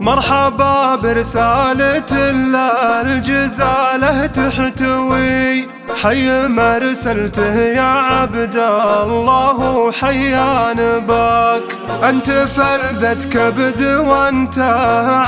مرحبا برسالة الجزالة تحتوي، حي ما رسلته يا عبد الله حيان باك. أنت فلذة كبد وأنت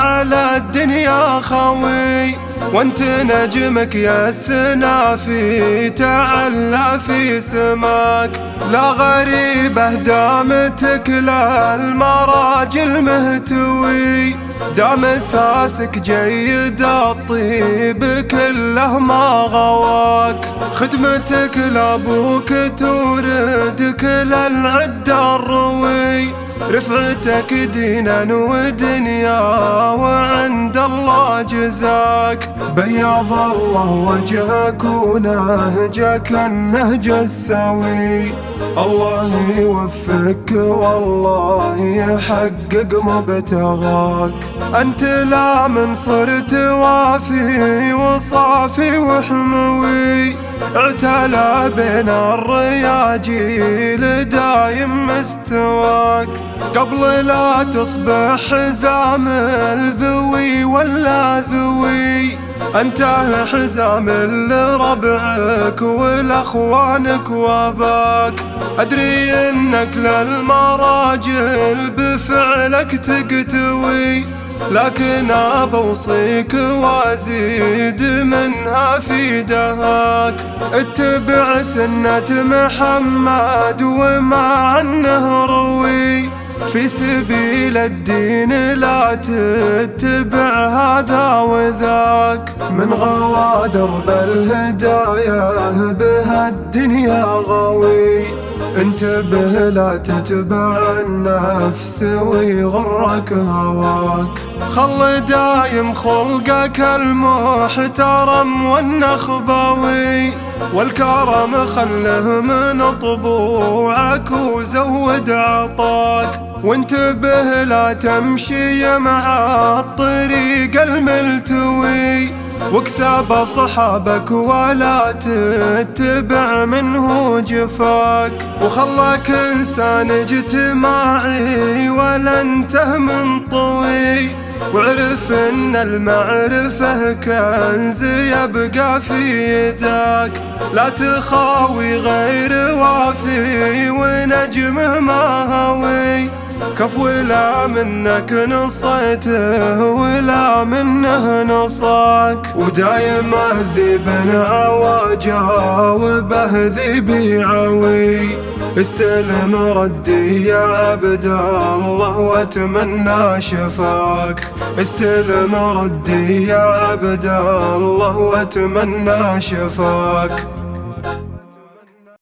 على الدنيا خوي، وانت نجمك يا السنافي تعلى في سماك. لا غريبة دامتك للمراجل مهتوي، دام اساسك جيد الطيب كله ما غواك. خدمتك لابوك تورد كل العدة الروي، رفعتك دينا ودنيا وعند الله جزاك. بياض الله وجهك ونهجك النهج السوي، الله يوفقك والله يحقق مبتغاك. أنت لا من صرت وافي وصافي وحموي، اعتلى بين الرياجيل دايم مستواك. قبل لا تصبح حزام الذوي ولا ذوي، أنت حزام لربعك ولأخوانك واباك. أدري إنك للمراجل بفعلك تقتوي، لكن أبوصيك وازيد منها في دهاك. اتبع سنة محمد وما عنه روي، في سبيل الدين لا تتبع هذا وذاك. من غوى درب الهدايا بها الدنيا غوي، انتبه لا تتبع النفس ويغرك هواك. خل دايم خلقك المحترم والنخبوي، والكرم خله من طبوعك وزود عطاك. وانتبه لا تمشي مع الطريق الملتوي، واكسب صحابك ولا تتبع منه جفاك. وخلك انسان اجتماعي ولا انته منطوي، واعرف ان المعرفة كنز يبقى في يدك. لا تخاوي غير وافي ونجمه ما هوي، كف ولا منك نصيته ولا منه نصاك. ودايما ذيب عواجا وبهذي عوي، استلم ردي يا عبد الله واتمنى شفاك. استلم ردي يا عبد الله واتمنى شفاك.